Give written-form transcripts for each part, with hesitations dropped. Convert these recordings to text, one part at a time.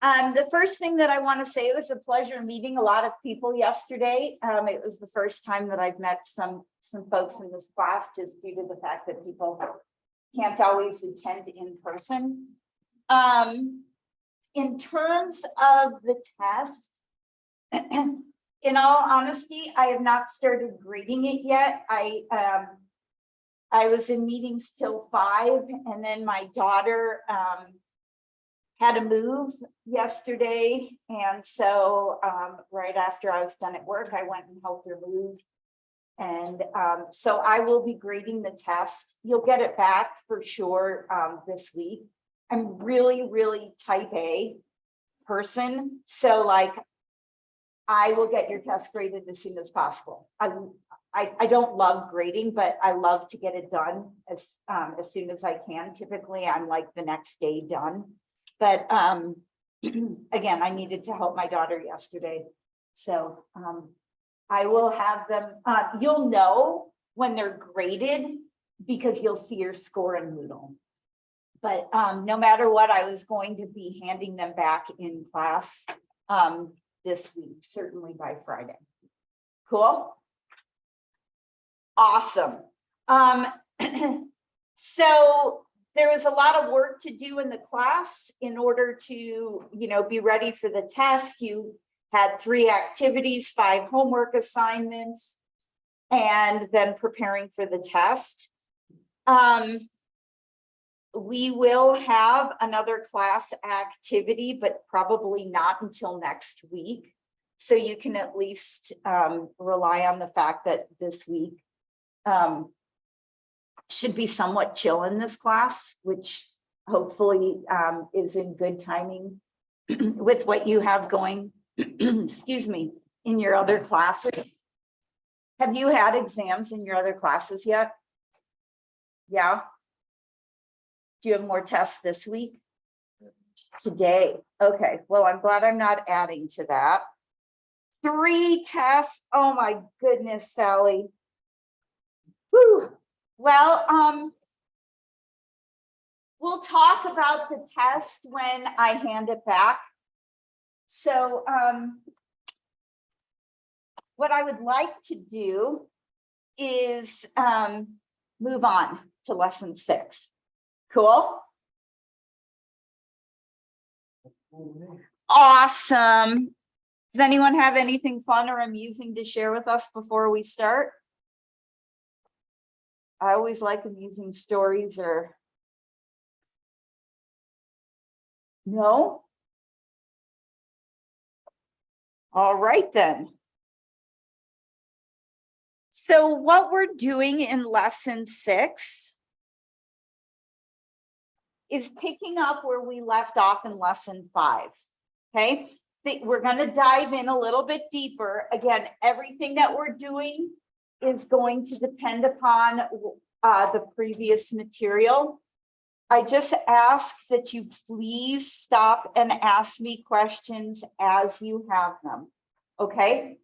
The first thing that I want to say, it was a pleasure meeting a lot of people yesterday. It was the first time that I've met some folks in this class, just due to the fact that people can't always attend in person. In terms of the test, in all honesty, I have not started grading it yet. I was in meetings till 5, and then my daughter had to move yesterday. And so right after I was done at work, I went and helped her move. And so I will be grading the test. You'll get it back for sure this week. I'm really type A person. So like, I will get your test graded as soon as possible. I don't love grading, but I love to get it done as soon as I can. Typically, I'm like the next day done. But again, I needed to help my daughter yesterday. So I will have them, you'll know when they're graded because you'll see your score in Moodle. But no matter what, I was going to be handing them back in class this week, certainly by Friday. Cool. Awesome. So there was a lot of work to do in the class in order to, be ready for the test. You had 3 activities, 5 homework assignments, and then preparing for the test. We will have another class activity, but probably not until next week. So you can at least rely on the fact that this week should be somewhat chill in this class, which hopefully is in good timing with what you have going, excuse me, in your other classes. Have you had exams in your other classes yet? Yeah. Do you have more tests this week? Today. Okay. Well, I'm glad I'm not adding to that. 3 tests. Oh my goodness, Sally. Whew. Well, we'll talk about the test when I hand it back. So what I would like to do is move on to lesson 6. Cool. Awesome. Does anyone have anything fun or amusing to share with us before we start? I always like amusing stories. Or no? All right then. So what we're doing in lesson 6 is picking up where we left off in lesson 5. Okay, we're going to dive in a little bit deeper. Again, everything that we're doing is going to depend upon the previous material. I just ask that you please stop and ask me questions as you have them. Okay.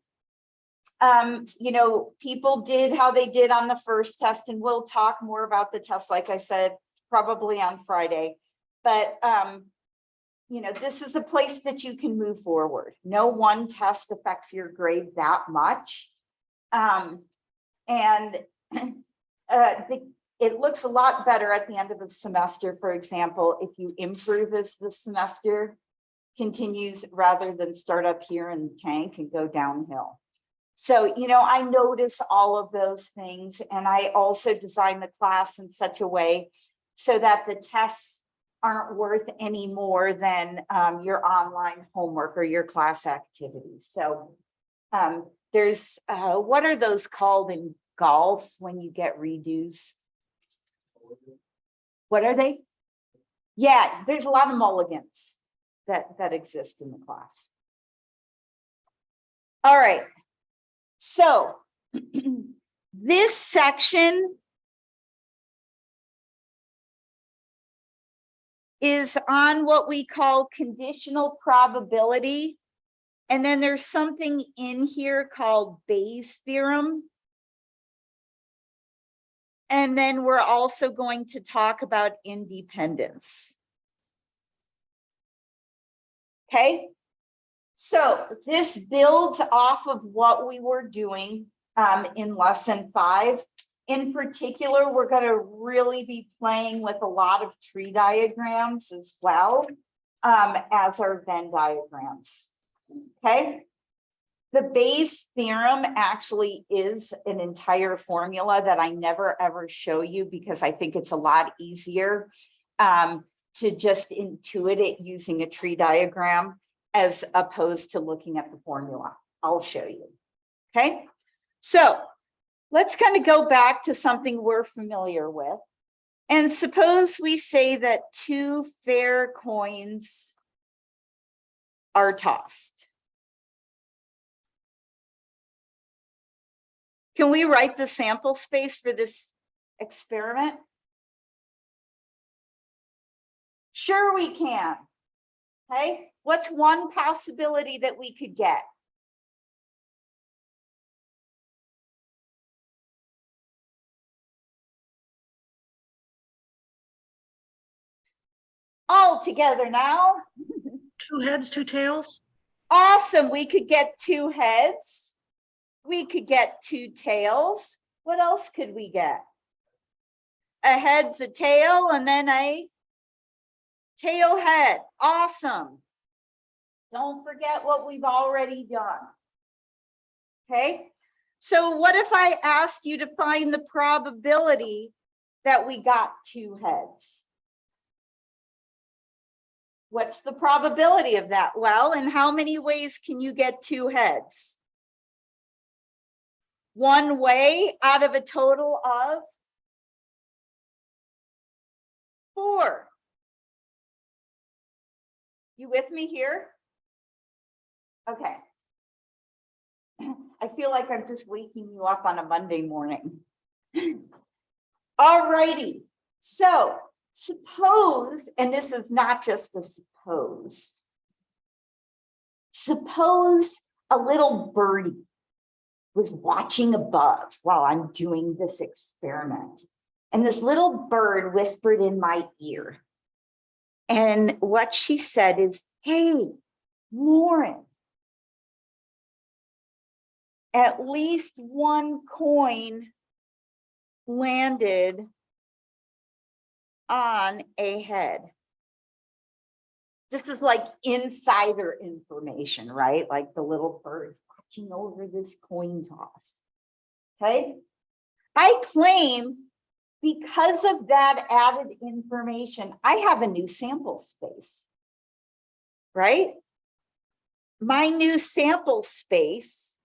People did how they did on the first test, and we'll talk more about the test, like I said, probably on Friday. But this is a place that you can move forward. No one test affects your grade that much. It looks a lot better at the end of the semester, for example, if you improve as the semester continues rather than start up here and tank and go downhill. So, I notice all of those things, and I also design the class in such a way so that the tests aren't worth any more than your online homework or your class activities. So there's, what are those called in golf when you get redos? What are they? Yeah, there's a lot of mulligans that exist in the class. All right. So this section is on what we call conditional probability. And then there's something in here called Bayes' theorem. And then we're also going to talk about independence. Okay. So this builds off of what we were doing in lesson 5. In particular, we're going to really be playing with a lot of tree diagrams as well as our Venn diagrams. Okay. The Bayes theorem actually is an entire formula that I never ever show you because I think it's a lot easier to just intuit it using a tree diagram as opposed to looking at the formula. I'll show you. Okay, so let's kind of go back to something we're familiar with. And suppose we say that 2 fair coins are tossed. Can we write the sample space for this experiment? Sure we can. Okay, what's one possibility that we could get? All together now. 2 heads, 2 tails. Awesome, we could get 2 heads. We could get 2 tails. What else could we get? A head's a tail and then a tail head. Awesome. Don't forget what we've already done. Okay, so what if I asked you to find the probability that we got 2 heads? What's the probability of that? Well, in how many ways can you get 2 heads? 1 way out of a total of 4. You with me here? Okay. I feel like I'm just waking you up on a Monday morning. All righty. So suppose, and this is not just a suppose a little birdie was watching above while I'm doing this experiment. And this little bird whispered in my ear. And what she said is, hey, Lauren, at least 1 coin landed on a head. This is like insider information, right? Like the little bird watching over this coin toss. Okay. I claim because of that added information, I have a new sample space, right? My new sample space,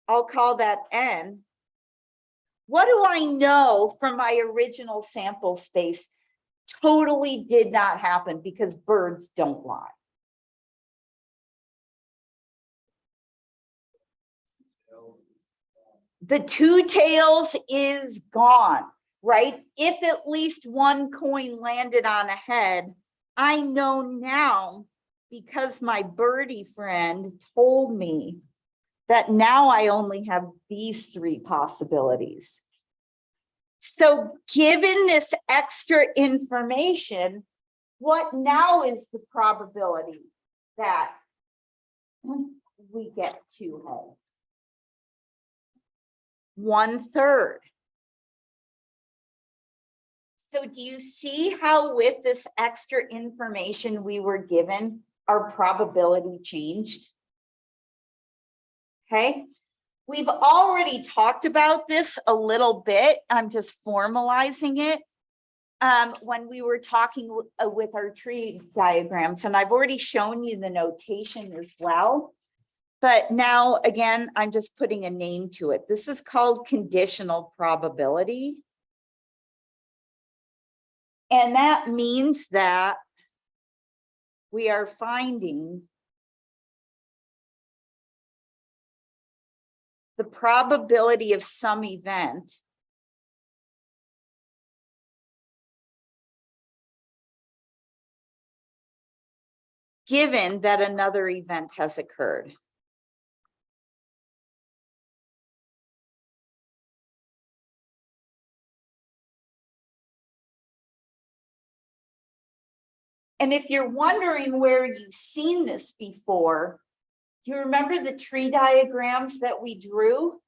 I'll call that N. What do I know from my original sample space totally did not happen because birds don't lie? The 2 tails is gone, right? If at least 1 coin landed on a head, I know now because my birdie friend told me that now I only have these 3 possibilities. So given this extra information, what now is the probability that we get 2 heads? 1/3. So do you see how with this extra information we were given, our probability changed? Okay, we've already talked about this a little bit. I'm just formalizing it when we were talking with our tree diagrams, and I've already shown you the notation as well. But now, again, I'm just putting a name to it. This is called conditional probability. And that means that we are finding the probability of some event given that another event has occurred. And if you're wondering where you've seen this before, do you remember the tree diagrams that we drew?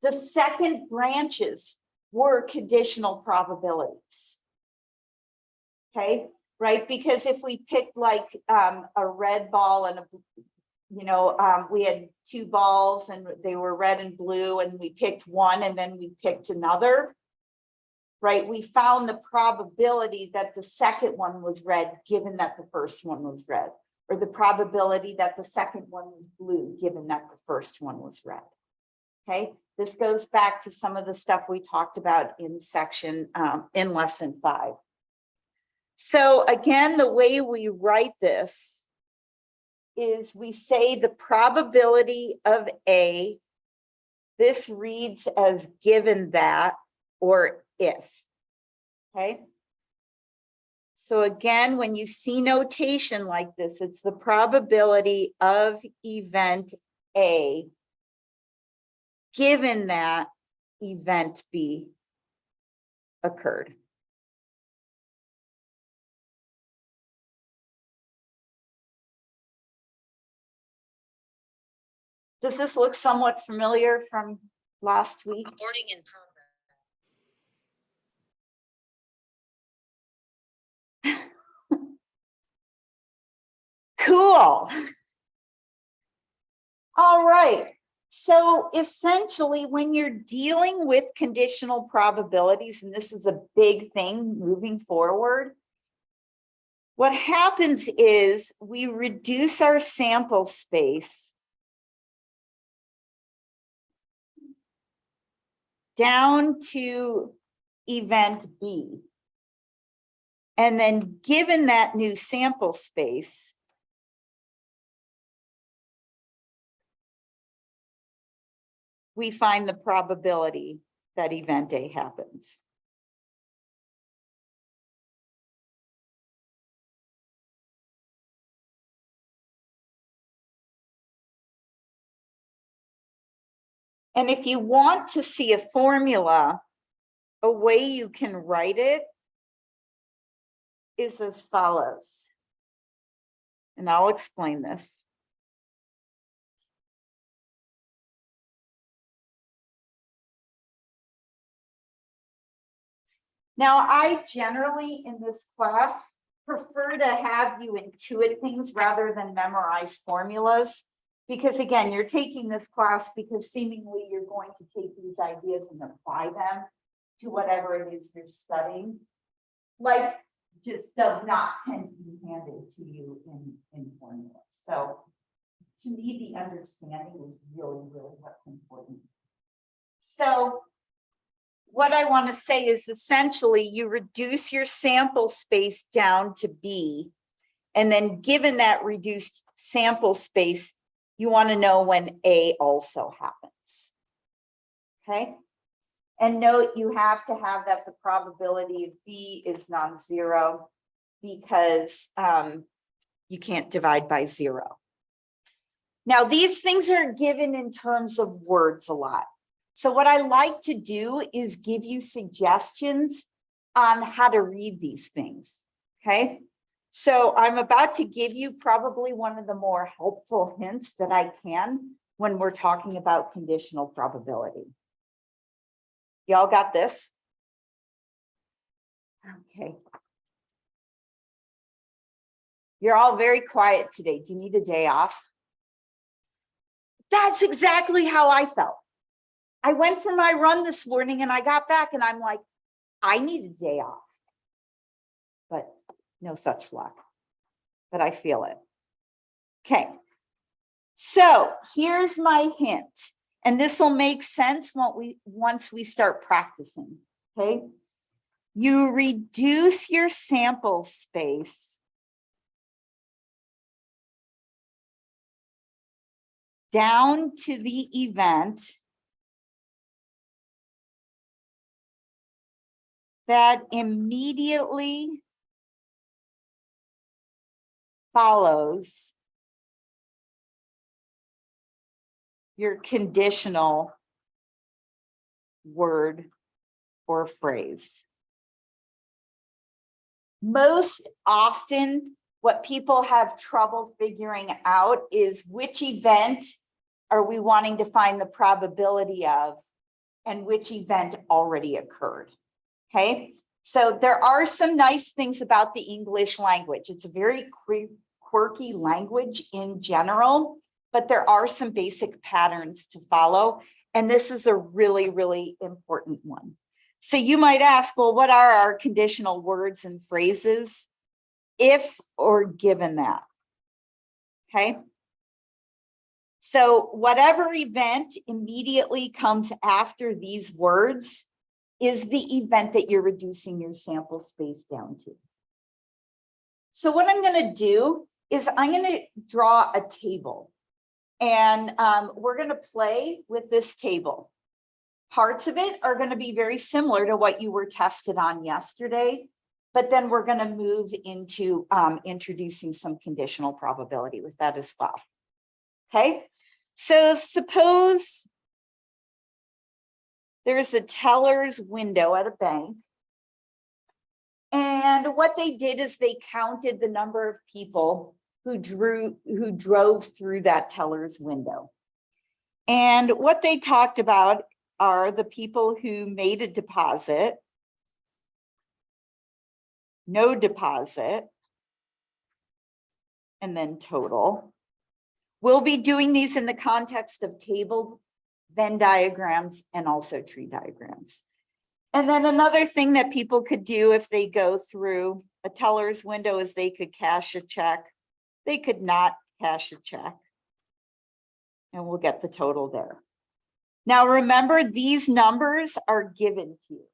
The second branches were conditional probabilities. Okay, right? Because if we picked like a red ball and we had two balls and they were red and blue, and we picked one and then we picked another, right? We found the probability that the second one was red, given that the first one was red, or the probability that the second one was blue, given that the first one was red. Okay, this goes back to some of the stuff we talked about in section in lesson 5. So again, the way we write this is we say the probability of A, this reads as given that, or if, okay? So again, when you see notation like this, it's the probability of event A, given that event B occurred. Does this look somewhat familiar from last week? Recording in progress. Cool. All right. So essentially, when you're dealing with conditional probabilities, and this is a big thing moving forward, what happens is we reduce our sample space down to event B. And then given that new sample space, we find the probability that event A happens. And if you want to see a formula, a way you can write it is as follows. And I'll explain this. Now, I generally in this class prefer to have you intuit things rather than memorize formulas. Because again, you're taking this class because seemingly you're going to take these ideas and apply them to whatever it is you're studying. Life just does not tend to be handed to you in formulas. So to me, the understanding is really, really what's important. So what I want to say is essentially you reduce your sample space down to B, and then given that reduced sample space, you want to know when A also happens. Okay. And note you have to have that the probability of B is non-zero because you can't divide by 0. Now, these things are given in terms of words a lot. So what I like to do is give you suggestions on how to read these things, okay? So I'm about to give you probably one of the more helpful hints that I can when we're talking about conditional probability. Y'all got this? Okay. You're all very quiet today. Do you need a day off? That's exactly how I felt. I went for my run this morning and I got back and I'm like, I need a day off. But no such luck. But I feel it. Okay. So here's my hint. And this will make sense once we start practicing. Okay. You reduce your sample space down to the event that immediately follows your conditional word or phrase. Most often, what people have trouble figuring out is which event are we wanting to find the probability of and which event already occurred. Okay, so there are some nice things about the English language. It's a very quirky language in general, but there are some basic patterns to follow. And this is a really, really important one. So you might ask, well, what are our conditional words and phrases if or given that? Okay. So whatever event immediately comes after these words is the event that you're reducing your sample space down to. So what I'm going to do is I'm going to draw a table, and we're going to play with this table. Parts of it are going to be very similar to what you were tested on yesterday, but then we're going to move into introducing some conditional probability with that as well. Okay, so suppose there's a teller's window at a bank. And what they did is they counted the number of people who drove through that teller's window. And what they talked about are the people who made a deposit, no deposit, and then total. We'll be doing these in the context of table, Venn diagrams, and also tree diagrams. And then another thing that people could do if they go through a teller's window is they could cash a check. They could not cash a check. And we'll get the total there. Now remember, these numbers are given to you.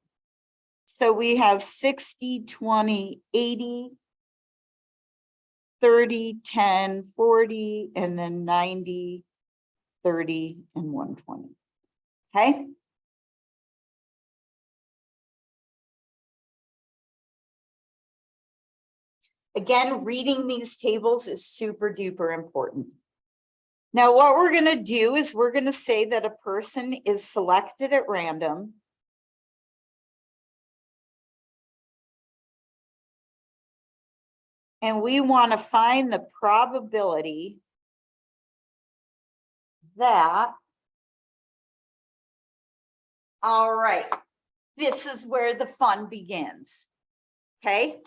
So we have 60, 20, 80, 30, 10, 40, and then 90, 30, and 120. Okay. Again, reading these tables is super duper important. Now, what we're going to do is we're going to say that a person is selected at random. And we want to find the probability that, all right, this is where the fun begins. Okay.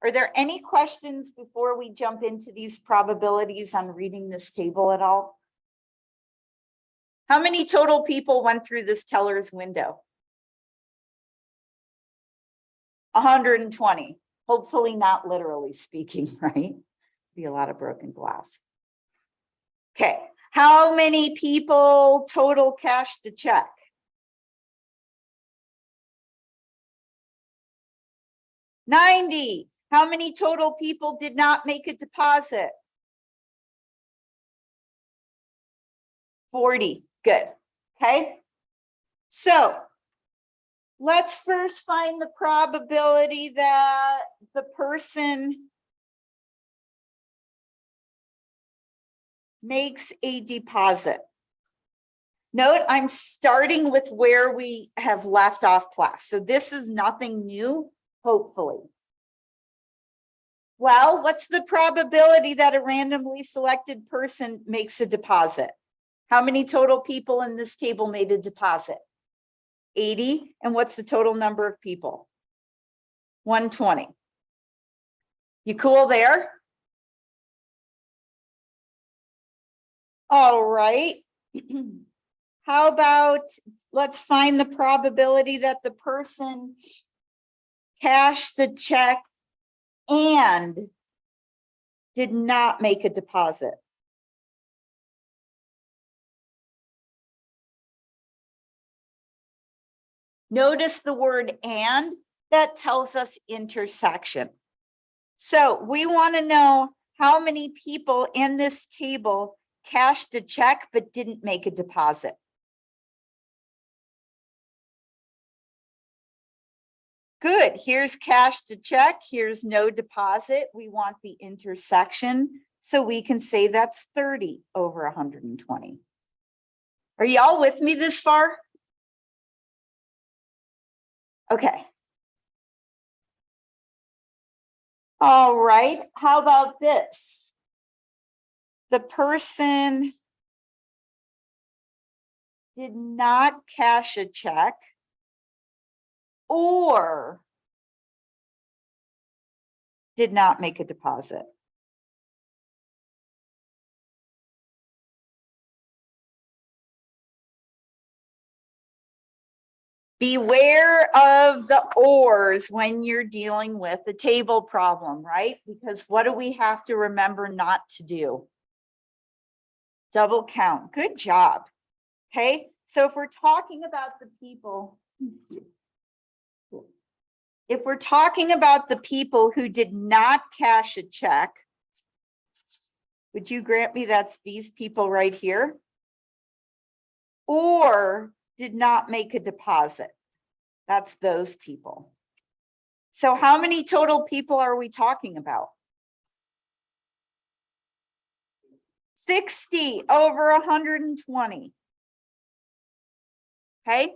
Are there any questions before we jump into these probabilities on reading this table at all? How many total people went through this teller's window? 120. Hopefully not literally speaking, right? Be a lot of broken glass. Okay. How many people total cashed a check? 90. How many total people did not make a deposit? 40. Good. Okay. So let's first find the probability that the person makes a deposit. Note, I'm starting with where we have left off class. So this is nothing new, hopefully. Well, what's the probability that a randomly selected person makes a deposit? How many total people in this table made a deposit? 80. And what's the total number of people? 120. You cool there? All right. How about, let's find the probability that the person cashed the check and did not make a deposit. Notice the word "and," that tells us intersection. So we want to know how many people in this table cashed a check but didn't make a deposit. Good. Here's cashed a check. Here's no deposit. We want the intersection. So we can say that's 30 over 120. Are y'all with me this far? Okay. All right, how about this? The person did not cash a check or did not make a deposit. Beware of the ors when you're dealing with a table problem, right? Because what do we have to remember not to do? Double count. Good job. Okay, so if we're talking about the people, if we're talking about the people who did not cash a check, would you grant me that's these people right here? Or did not make a deposit? That's those people. So how many total people are we talking about? 60 over 120. Okay,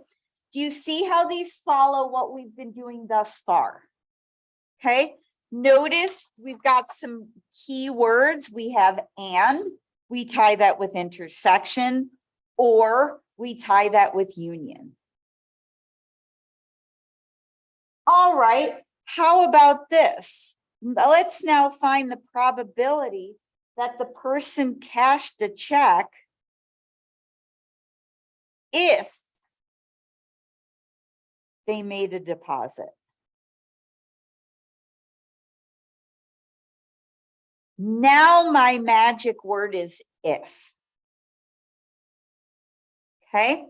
do you see how these follow what we've been doing thus far? Okay, notice we've got some key words. We have and, we tie that with intersection, or we tie that with union. All right, how about this? Let's now find the probability that the person cashed a check if they made a deposit. Now my magic word is if. Okay.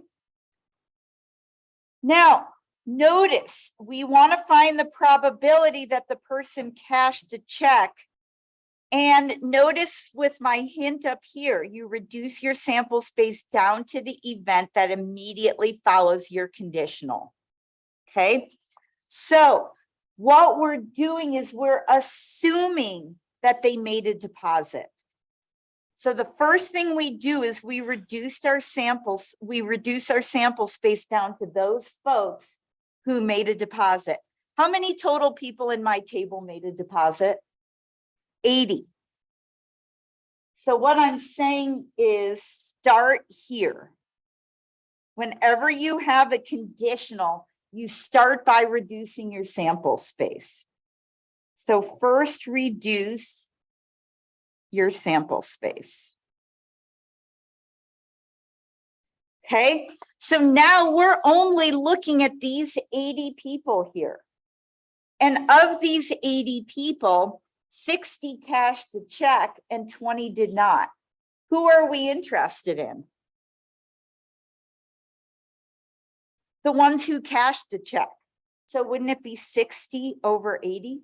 Now, notice we want to find the probability that the person cashed a check. And notice with my hint up here, you reduce your sample space down to the event that immediately follows your conditional. Okay, so what we're doing is we're assuming that they made a deposit. So the first thing we do is we reduce our sample space down to those folks who made a deposit. How many total people in my table made a deposit? 80. So what I'm saying is start here. Whenever you have a conditional, you start by reducing your sample space. So first reduce your sample space. Okay, so now we're only looking at these 80 people here. And of these 80 people, 60 cashed a check and 20 did not. Who are we interested in? The ones who cashed a check. So wouldn't it be 60 over 80?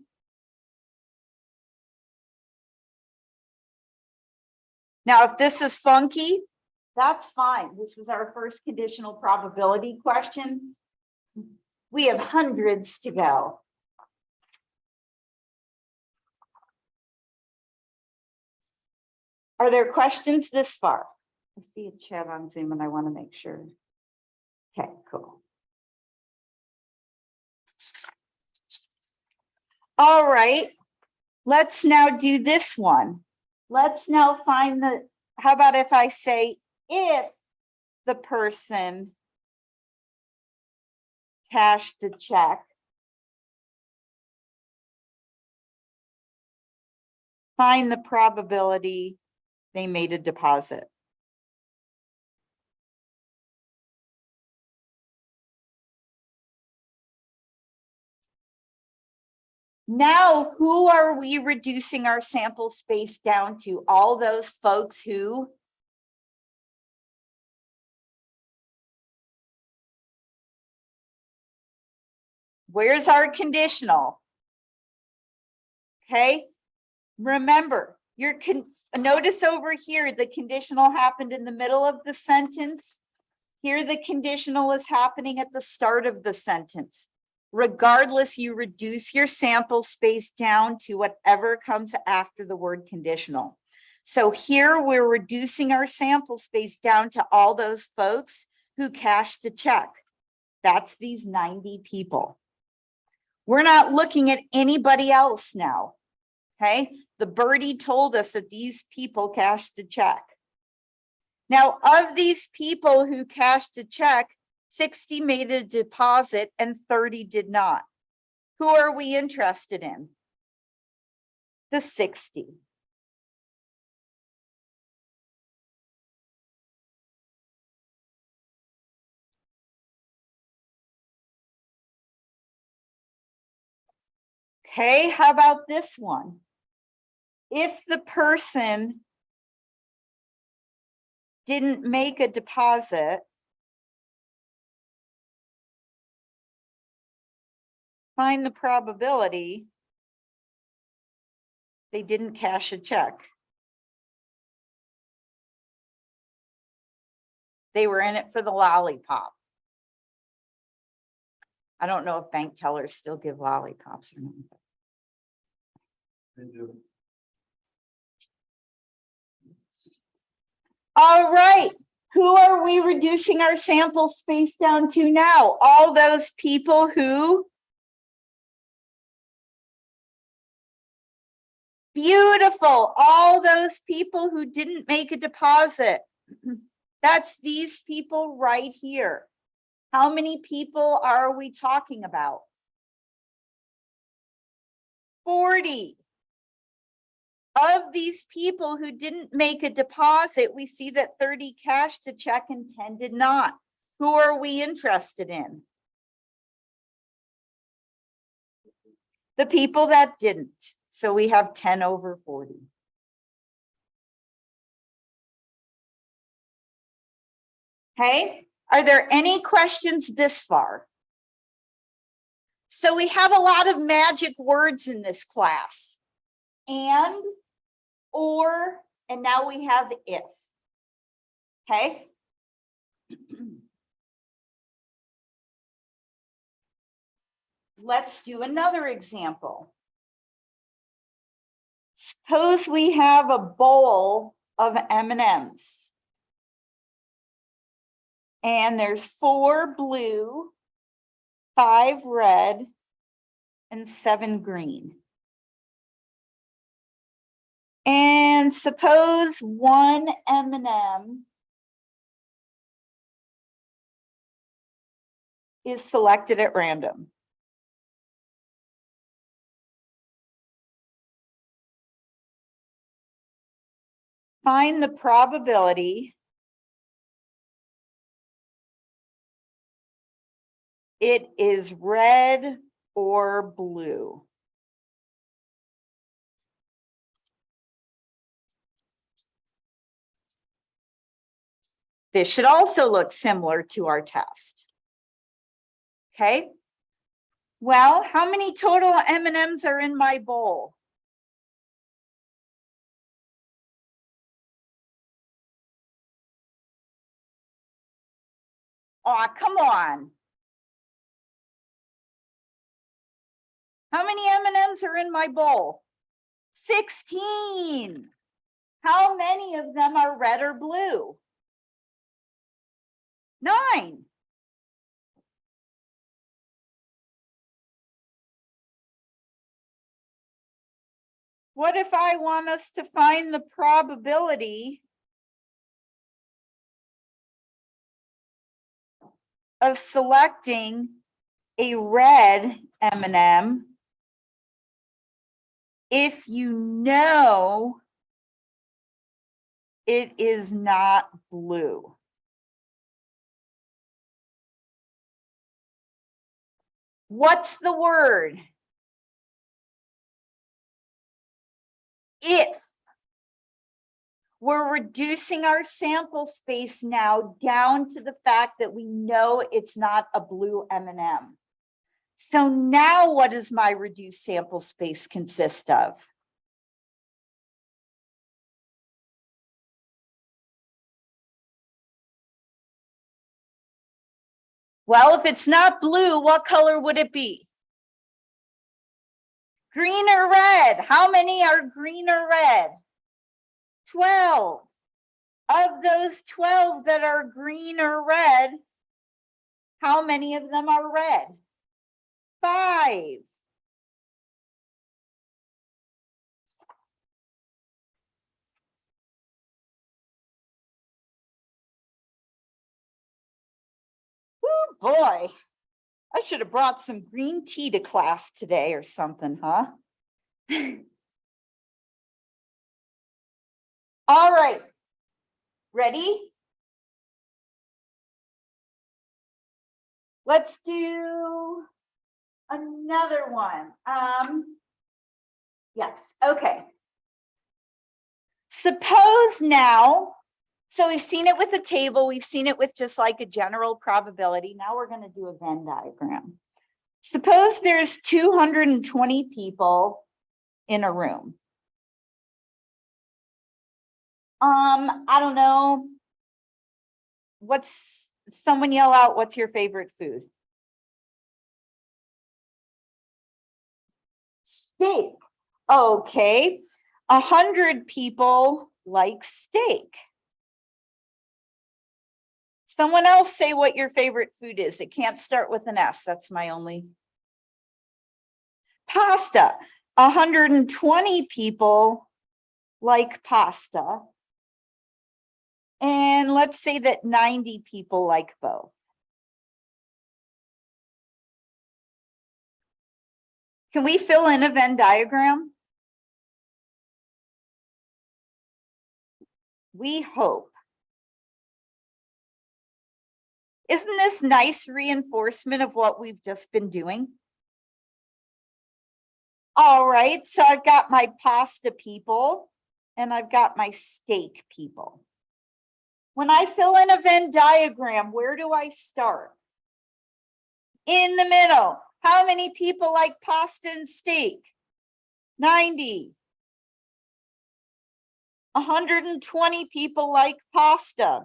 Now, if this is funky, that's fine. This is our first conditional probability question. We have hundreds to go. Are there questions this far? I see a chat on Zoom and I want to make sure. Okay, cool. All right, let's now do this one. Let's now find the, how about if I say, if the person cashed a check, find the probability they made a deposit. Now, who are we reducing our sample space down to? All those folks who? Where's our conditional? Okay, remember, notice over here, the conditional happened in the middle of the sentence. Here, the conditional is happening at the start of the sentence. Regardless, you reduce your sample space down to whatever comes after the word conditional. So here we're reducing our sample space down to all those folks who cashed a check. That's these 90 people. We're not looking at anybody else now. Okay, the birdie told us that these people cashed a check. Now, of these people who cashed a check, 60 made a deposit and 30 did not. Who are we interested in? The 60. Okay, how about this one? If the person didn't make a deposit, find the probability they didn't cash a check. They were in it for the lollipop. I don't know if bank tellers still give lollipops or not. They do. All right, who are we reducing our sample space down to now? All those people who? Beautiful, all those people who didn't make a deposit. That's these people right here. How many people are we talking about? 40. Of these people who didn't make a deposit, we see that 30 cashed a check and 10 did not. Who are we interested in? The people that didn't. So we have 10 over 40. Okay, are there any questions this far? So we have a lot of magic words in this class. And, or, and now we have if. Okay. Let's do another example. Suppose we have a bowl of M&Ms. And there's 4 blue, 5 red, and 7 green. And suppose one M&M is selected at random. Find the probability it is red or blue. This should also look similar to our test. Okay. Well, how many total M&Ms are in my bowl? Aw, come on. How many M&Ms are in my bowl? 16. How many of them are red or blue? 9. What if I want us to find the probability of selecting a red M&M if you know it is not blue? What's the word? If. We're reducing our sample space now down to the fact that we know it's not a blue M&M. So now what does my reduced sample space consist of? Well, if it's not blue, what color would it be? Green or red? How many are green or red? 12. Of those 12 that are green or red, how many of them are red? 5. Oh, boy. I should have brought some green tea to class today or something, huh? All right. Ready? Let's do another one. Yes, okay. Suppose now, so we've seen it with a table, we've seen it with just like a general probability. Now we're going to do a Venn diagram. Suppose there's 220 people in a room. I don't know. Someone yell out, what's your favorite food? Steak. Okay. 100 people like steak. Someone else say what your favorite food is. It can't start with an S. That's my only. Pasta. 120 people like pasta. And let's say that 90 people like both. Can we fill in a Venn diagram? We hope. Isn't this nice reinforcement of what we've just been doing? All right, so I've got my pasta people and I've got my steak people. When I fill in a Venn diagram, where do I start? In the middle. How many people like pasta and steak? 90. 120 people like pasta.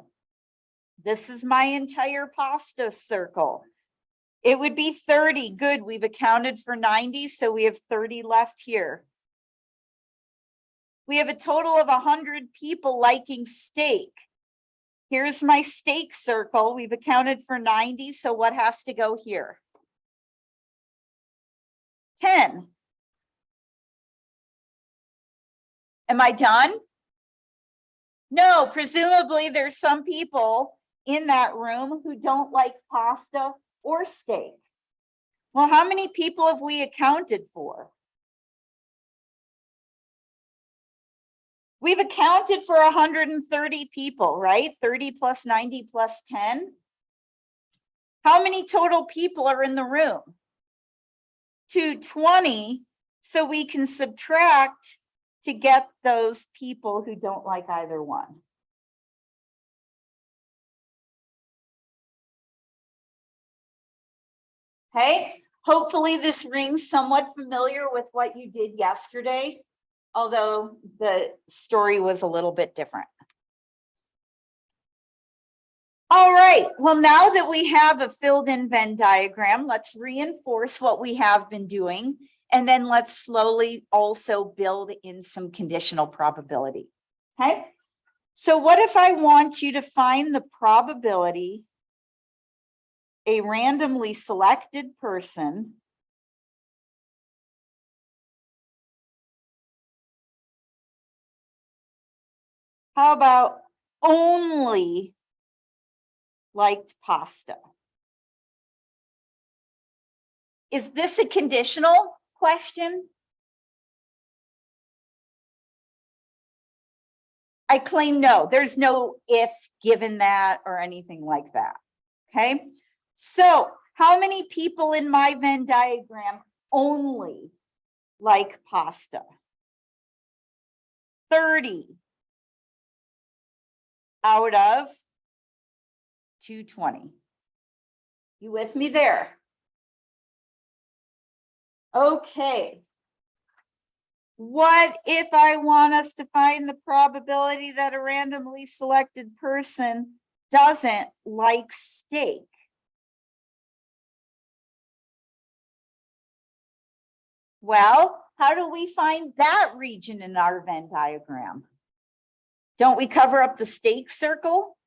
This is my entire pasta circle. It would be 30. Good, we've accounted for 90, so we have 30 left here. We have a total of 100 people liking steak. Here's my steak circle. We've accounted for 90, so what has to go here? 10. Am I done? No, presumably there's some people in that room who don't like pasta or steak. Well, how many people have we accounted for? We've accounted for 130 people, right? 30 plus 90 plus 10. How many total people are in the room? 220. So we can subtract to get those people who don't like either one. Okay, hopefully this rings somewhat familiar with what you did yesterday, although the story was a little bit different. All right, well, now that we have a filled in Venn diagram, let's reinforce what we have been doing, and then let's slowly also build in some conditional probability, okay? So what if I want you to find the probability a randomly selected person how about only liked pasta? Is this a conditional question? I claim no, there's no if given that or anything like that, okay? So how many people in my Venn diagram only like pasta? 30 out of 220. You with me there? Okay. What if I want us to find the probability that a randomly selected person doesn't like steak? Well, how do we find that region in our Venn diagram? Don't we cover up the steak circle?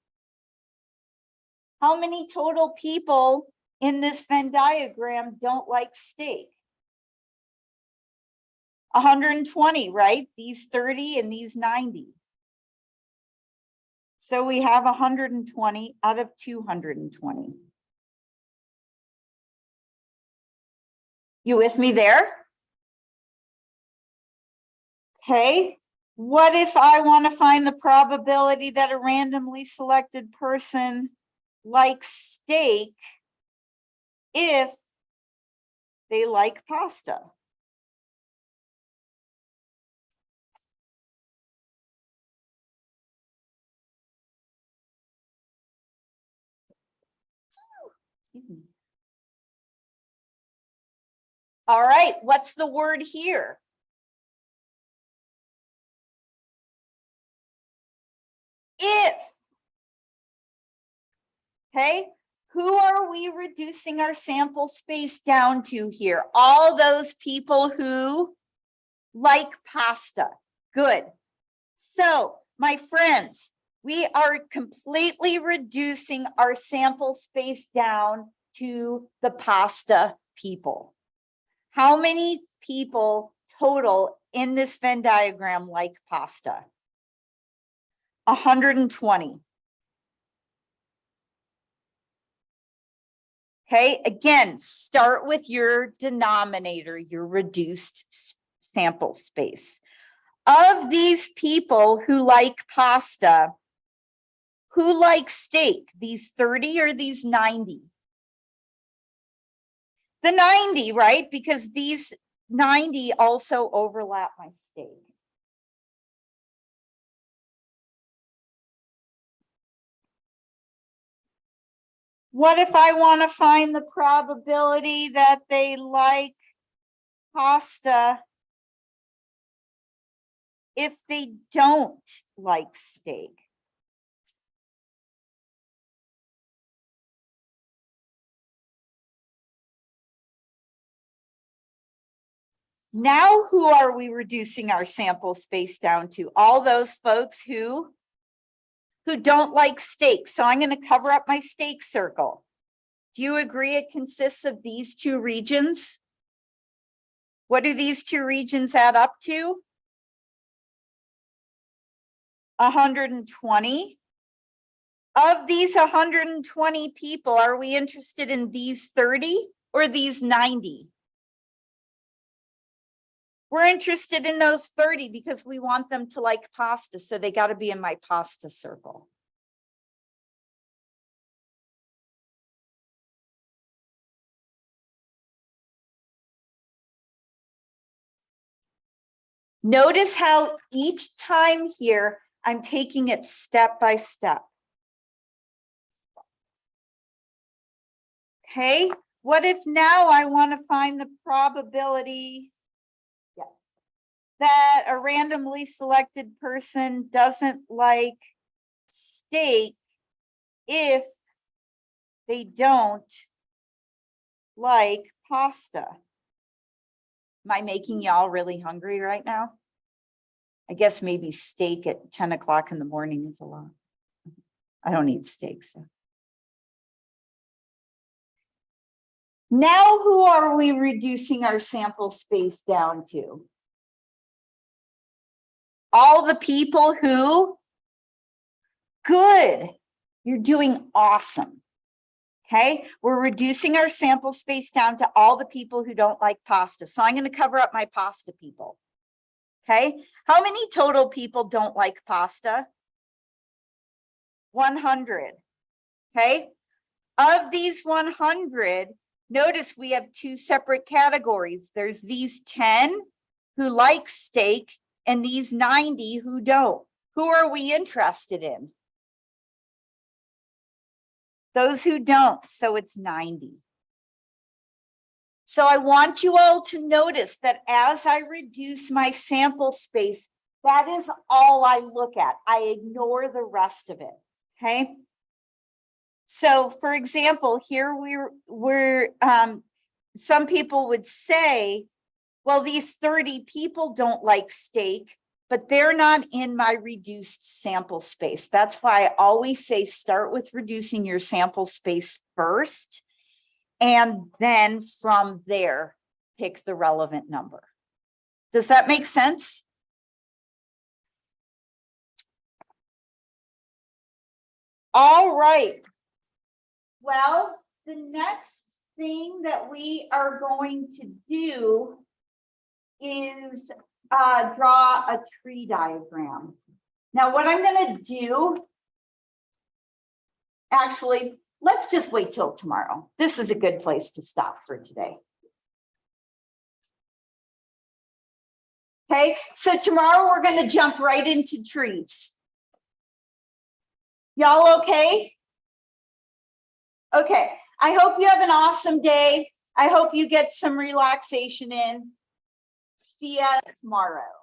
How many total people in this Venn diagram don't like steak? 120, right? These 30 and these 90. So we have 120 out of 220. You with me there? Okay, what if I want to find the probability that a randomly selected person likes steak if they like pasta? Excuse me. All right, what's the word here? If. Okay, who are we reducing our sample space down to here? All those people who like pasta. Good. So, my friends, we are completely reducing our sample space down to the pasta people. How many people total in this Venn diagram like pasta? 120. Okay, again, start with your denominator, your reduced sample space. Of these people who like pasta, who likes steak? These 30 or these 90? The 90, right? Because these 90 also overlap my steak. What if I want to find the probability that they like pasta if they don't like steak? Now, who are we reducing our sample space down to? All those folks who don't like steak. So I'm going to cover up my steak circle. Do you agree it consists of these two regions? What do these two regions add up to? 120. Of these 120 people, are we interested in these 30 or these 90? We're interested in those 30 because we want them to like pasta, so they got to be in my pasta circle. Notice how each time here, I'm taking it step by step. Okay, what if now I want to find the probability that a randomly selected person doesn't like steak if they don't like pasta? Am I making y'all really hungry right now? I guess maybe steak at 10 o'clock in the morning is a lot. I don't eat steak, so. Now, who are we reducing our sample space down to? All the people who? Good. You're doing awesome. Okay, we're reducing our sample space down to all the people who don't like pasta. So I'm going to cover up my pasta people. Okay, how many total people don't like pasta? 100. Okay, of these 100, notice we have two separate categories. There's these 10 who like steak and these 90 who don't. Who are we interested in? Those who don't, so it's 90. So I want you all to notice that as I reduce my sample space, that is all I look at. I ignore the rest of it, okay? So for example, here we're some people would say, well, these 30 people don't like steak, but they're not in my reduced sample space. That's why I always say start with reducing your sample space first, and then from there, pick the relevant number. Does that make sense? All right. Well, the next thing that we are going to do is draw a tree diagram. Now, what I'm gonna do, actually, let's just wait till tomorrow. This is a good place to stop for today. Okay, so tomorrow we're gonna jump right into trees. Y'all okay? Okay, I hope you have an awesome day. I hope you get some relaxation in. See ya tomorrow.